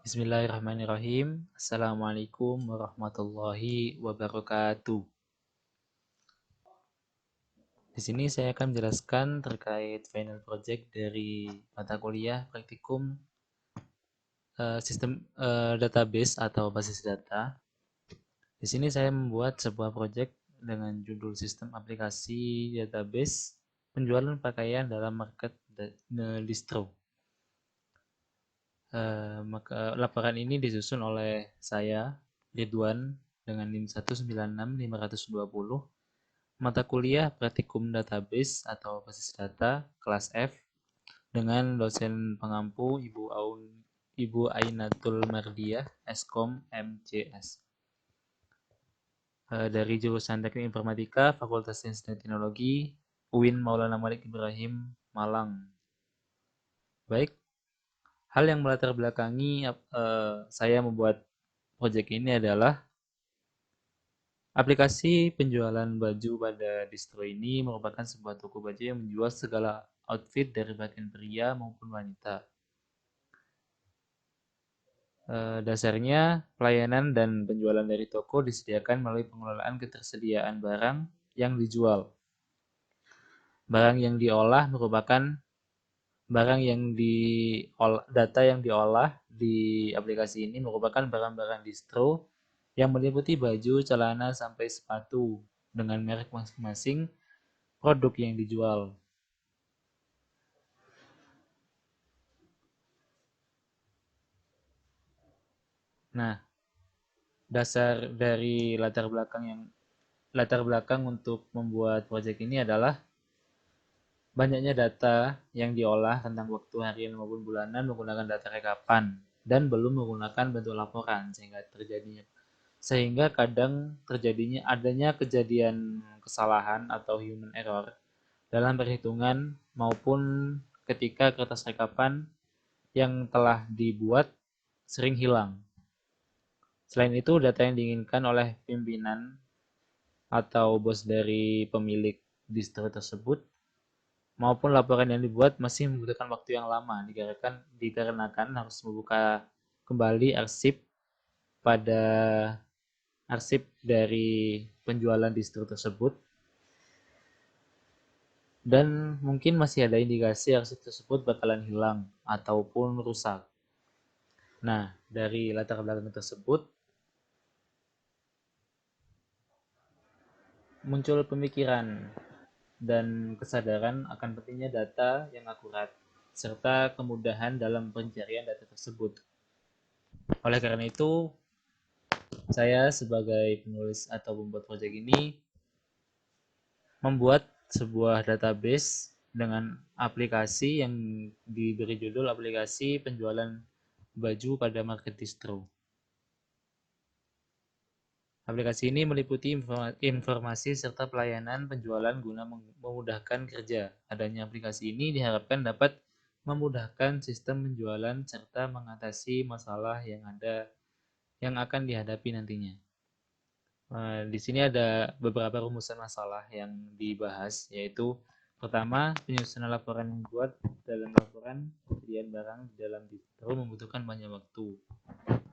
Bismillahirrahmanirrahim. Assalamualaikum warahmatullahi wabarakatuh. Di sini saya akan menjelaskan terkait final project dari mata kuliah praktikum sistem database atau basis data. Di sini saya membuat sebuah project dengan judul sistem aplikasi database penjualan pakaian dalam market distro. Maka laporan ini disusun oleh saya, Ridwan, dengan NIM 196.520, mata kuliah Praktikum Database atau Basis Data, kelas F, dengan dosen pengampu Ibu Ainatul Mardiah, Eskom MCS. Dari jurusan Teknik Informatika, Fakultas Sains dan Teknologi, UIN Maulana Malik Ibrahim, Malang. Baik, hal yang melatar belakangi saya membuat proyek ini adalah aplikasi penjualan baju pada distro ini merupakan sebuah toko baju yang menjual segala outfit dari bagian pria maupun wanita. Dasarnya, pelayanan dan penjualan dari toko disediakan melalui pengelolaan ketersediaan barang yang dijual. Barang yang diolah merupakan data yang diolah di aplikasi ini merupakan barang-barang distro yang meliputi baju, celana, sampai sepatu dengan merek masing-masing produk yang dijual. Nah, dasar dari latar belakang untuk membuat proyek ini adalah banyaknya data yang diolah tentang waktu harian maupun bulanan menggunakan data rekapan dan belum menggunakan bentuk laporan sehingga kadang terjadinya adanya kejadian kesalahan atau human error dalam perhitungan maupun ketika kertas rekapan yang telah dibuat sering hilang. Selain itu, data yang diinginkan oleh pimpinan atau bos dari pemilik distro tersebut maupun laporan yang dibuat masih membutuhkan waktu yang lama dikarenakan harus membuka kembali pada arsip dari penjualan distro tersebut, dan mungkin masih ada indikasi arsip tersebut bakalan hilang ataupun rusak. Nah, dari latar belakang tersebut muncul pemikiran dan kesadaran akan pentingnya data yang akurat serta kemudahan dalam pencarian data tersebut. Oleh karena itu, saya sebagai penulis atau pembuat proyek ini membuat sebuah database dengan aplikasi yang diberi judul aplikasi penjualan baju pada market distro. Aplikasi ini meliputi informasi serta pelayanan penjualan guna memudahkan kerja. Adanya aplikasi ini diharapkan dapat memudahkan sistem penjualan serta mengatasi masalah yang akan dihadapi nantinya. Di sini ada beberapa rumusan masalah yang dibahas, yaitu pertama, penyusunan laporan yang dibuat dalam laporan persediaan barang di dalam distro membutuhkan banyak waktu,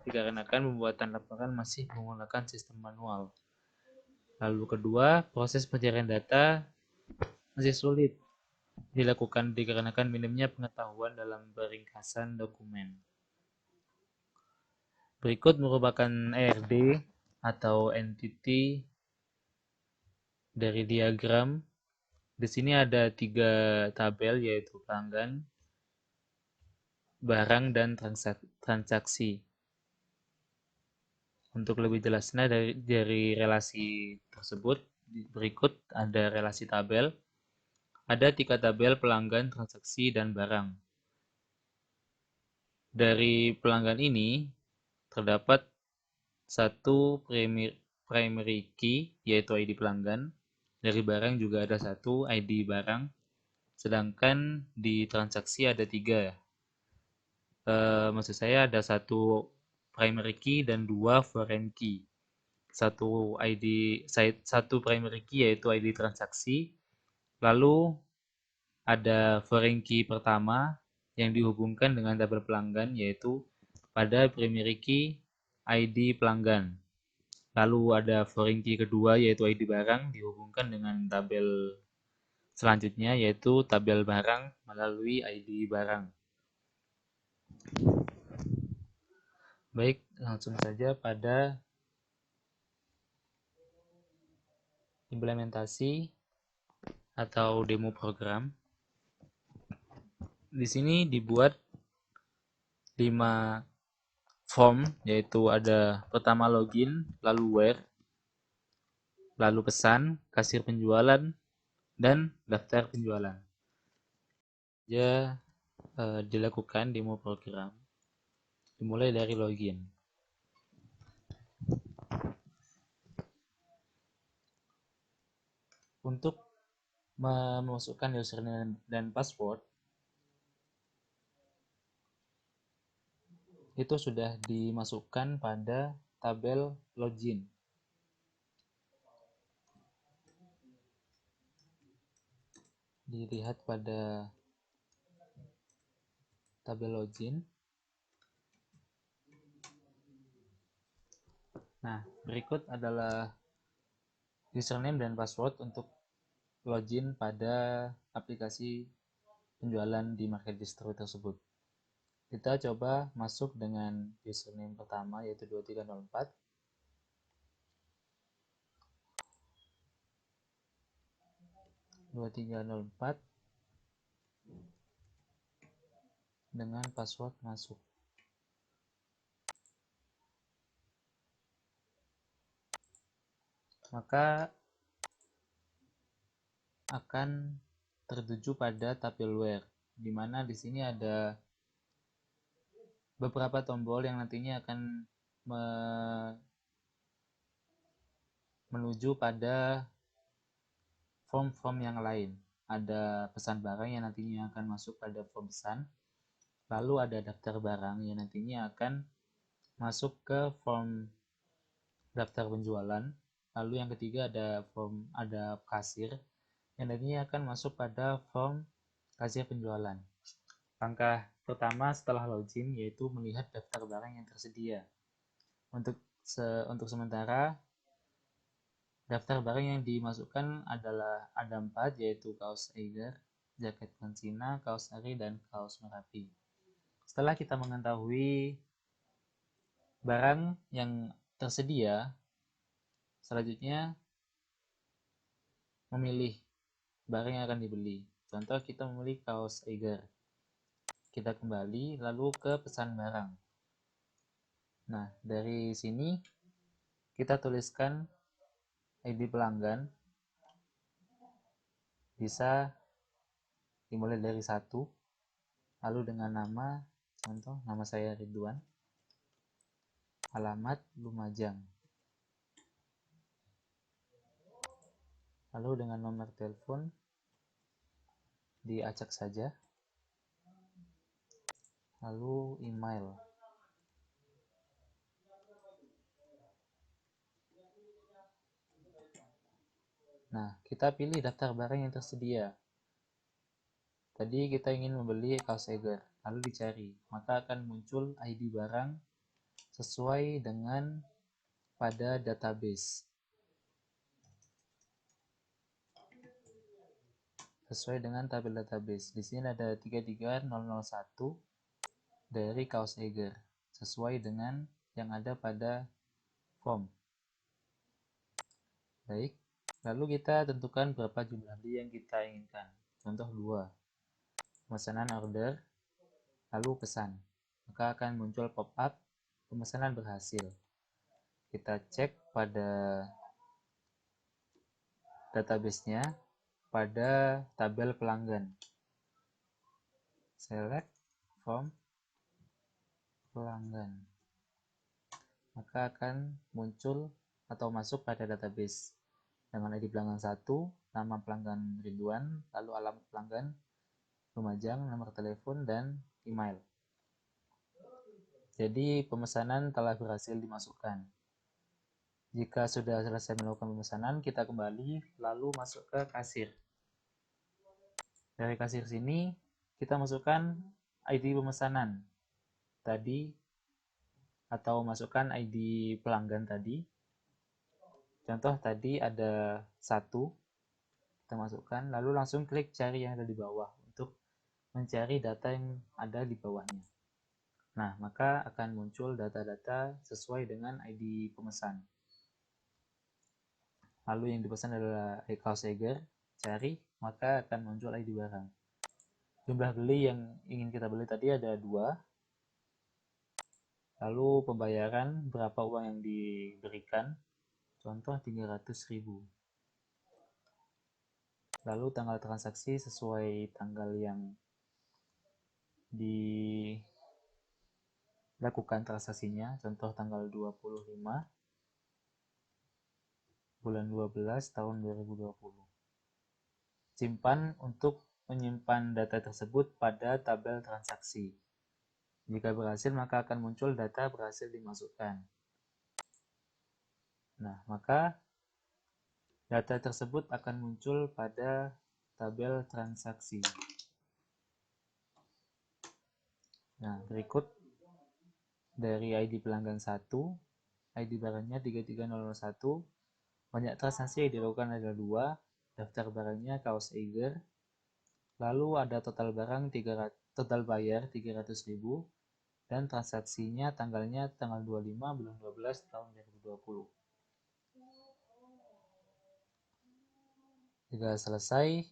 dikarenakan pembuatan laporan masih menggunakan sistem manual. Lalu kedua, proses pencarian data masih sulit dilakukan dikarenakan minimnya pengetahuan dalam peringkasan dokumen. Berikut merupakan ERD atau entity dari diagram. Di sini ada 3 tabel, yaitu pelanggan, barang, dan transaksi. Untuk lebih jelasnya dari relasi tersebut, berikut ada relasi tabel. Ada 3 tabel pelanggan, transaksi, dan barang. Dari pelanggan ini terdapat satu primary key, yaitu ID pelanggan. Dari barang juga ada satu ID barang. Sedangkan di transaksi ada 3. Maksud saya ada satu primary key dan 2 foreign key. Satu primary key yaitu ID transaksi, lalu ada foreign key pertama yang dihubungkan dengan tabel pelanggan, yaitu pada primary key ID pelanggan. Lalu ada foreign key kedua yaitu ID barang dihubungkan dengan tabel selanjutnya yaitu tabel barang melalui ID barang. Baik, langsung saja pada implementasi atau demo program. Di sini dibuat 5 form, yaitu ada pertama login, lalu where, lalu pesan, kasir penjualan, dan daftar penjualan. Ya, dilakukan demo program. Dimulai dari login. Untuk memasukkan username dan password, itu sudah dimasukkan pada tabel login. Dilihat pada tabel login. Nah, berikut adalah username dan password untuk login pada aplikasi penjualan di market distro tersebut. Kita coba masuk dengan username pertama yaitu 2304. Dengan password masuk. Maka akan tertuju pada tabel where, di mana di sini ada beberapa tombol yang nantinya akan menuju pada form-form yang lain. Ada pesan barang yang nantinya akan masuk pada form pesan, lalu ada daftar barang yang nantinya akan masuk ke form daftar penjualan, lalu yang ketiga ada kasir yang nantinya akan masuk pada form kasir penjualan. Langkah pertama setelah login yaitu melihat daftar barang yang tersedia. Untuk sementara daftar barang yang dimasukkan adalah ada 4, yaitu kaos Eiger, jaket Konsina, kaos Ari, dan kaos Merapi. Setelah kita mengetahui barang yang tersedia, selanjutnya memilih barang yang akan dibeli. Contoh kita memilih kaos Eiger. Kita kembali lalu ke pesan barang. Nah, dari sini kita tuliskan ID pelanggan, bisa dimulai dari 1, lalu dengan nama, contoh nama saya Ridwan, alamat Lumajang, lalu dengan nomor telepon diacak saja, lalu email. Nah, kita pilih daftar barang yang tersedia. Tadi kita ingin membeli kaos Eiger, lalu dicari, maka akan muncul ID barang sesuai dengan pada database. Sesuai dengan tabel database. Di sini ada 33001 dari kaos Eiger, sesuai dengan yang ada pada form. Baik, lalu kita tentukan berapa jumlah beli yang kita inginkan. Contoh 2, pemesanan order, lalu pesan. Maka akan muncul pop-up, pemesanan berhasil. Kita cek pada database-nya, pada tabel pelanggan. Select form pelanggan. Maka akan muncul atau masuk pada database dengan ID pelanggan 1, nama pelanggan Ridwan, lalu alamat pelanggan Lumajang, nomor telepon, dan email. Jadi pemesanan telah berhasil dimasukkan. Jika sudah selesai melakukan pemesanan, kita kembali lalu masuk ke kasir. Dari kasir sini kita masukkan ID pemesanan. Tadi atau masukkan ID pelanggan tadi. Contoh tadi ada 1, kita masukkan, lalu langsung klik cari yang ada di bawah untuk mencari data yang ada di bawahnya. Nah, maka akan muncul data-data sesuai dengan ID pemesan. Lalu yang dipesan adalah kaos Eiger, cari, maka akan muncul ID barang. Jumlah beli yang ingin kita beli tadi ada 2. Lalu pembayaran, berapa uang yang diberikan, contoh 300.000. Lalu tanggal transaksi sesuai tanggal yang dilakukan transaksinya, contoh tanggal 25 bulan 12 tahun 2020. Simpan untuk menyimpan data tersebut pada tabel transaksi. Jika berhasil, maka akan muncul data berhasil dimasukkan. Nah, maka data tersebut akan muncul pada tabel transaksi. Nah, berikut dari ID pelanggan 1, ID barangnya 33001, banyak transaksi yang dilakukan adalah 2, daftar barangnya kaos Eiger, lalu ada total barang total bayar 300.000, dan transaksinya tanggalnya tanggal 25 bulan 12 tahun 2020. Jika selesai,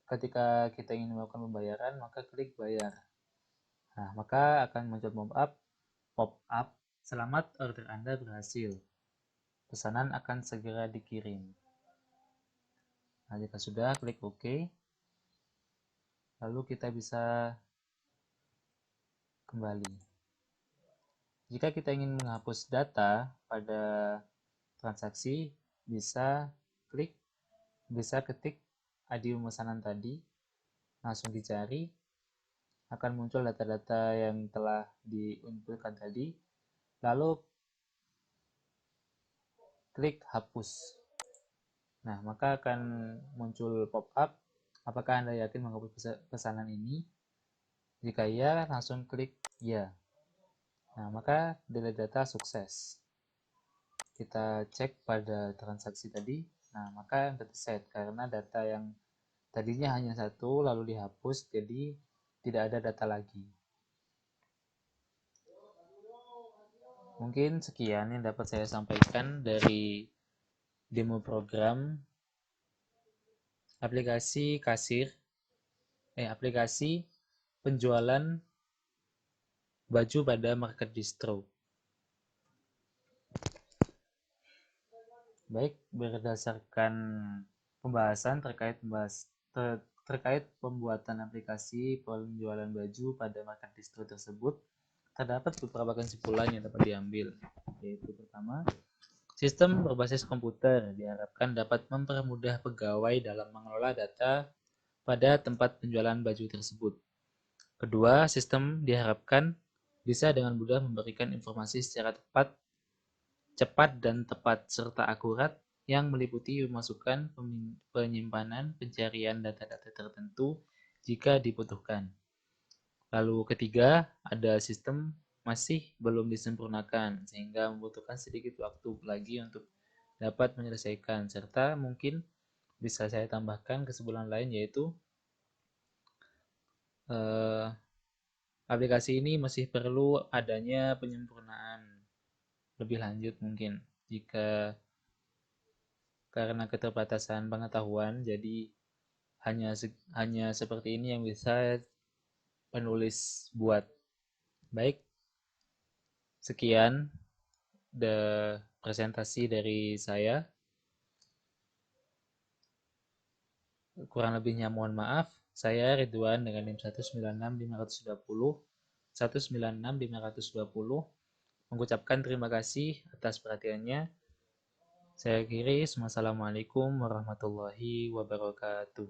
ketika kita ingin melakukan pembayaran, maka klik bayar. Nah, maka akan muncul pop-up, selamat order Anda berhasil. Pesanan akan segera dikirim. Nah, jika sudah, klik OK. Lalu kita bisa kembali. Jika kita ingin menghapus data pada transaksi, bisa ketik ID pemesanan tadi, langsung dicari, akan muncul data-data yang telah diinputkan tadi, lalu klik hapus. Nah, maka akan muncul pop-up, apakah Anda yakin menghapus pesanan ini? Jika iya, langsung klik ya. Nah, maka delete data sukses. Kita cek pada transaksi tadi. Nah, maka data set karena data yang tadinya hanya 1 lalu dihapus, jadi tidak ada data lagi. Mungkin sekian yang dapat saya sampaikan dari demo program aplikasi aplikasi penjualan baju pada market distro. Baik, berdasarkan pembahasan terkait pembuatan aplikasi penjualan baju pada market distro tersebut, terdapat beberapa kesimpulan yang dapat diambil, yaitu pertama, sistem berbasis komputer diharapkan dapat mempermudah pegawai dalam mengelola data pada tempat penjualan baju tersebut. Kedua, sistem diharapkan bisa dengan mudah memberikan informasi secara cepat dan tepat, serta akurat yang meliputi pemasukan, penyimpanan, pencarian data-data tertentu jika dibutuhkan. Lalu ketiga, ada sistem masih belum disempurnakan sehingga membutuhkan sedikit waktu lagi untuk dapat menyelesaikan, serta mungkin bisa saya tambahkan kesimpulan lain, yaitu aplikasi ini masih perlu adanya penyempurnaan lebih lanjut mungkin, jika karena keterbatasan pengetahuan, jadi hanya seperti ini yang bisa penulis buat. Baik, sekian presentasi dari saya. Kurang lebihnya mohon maaf. Saya Ridwan dengan NIM 196.520 mengucapkan terima kasih atas perhatiannya. Saya akhiri. Wassalamualaikum warahmatullahi wabarakatuh.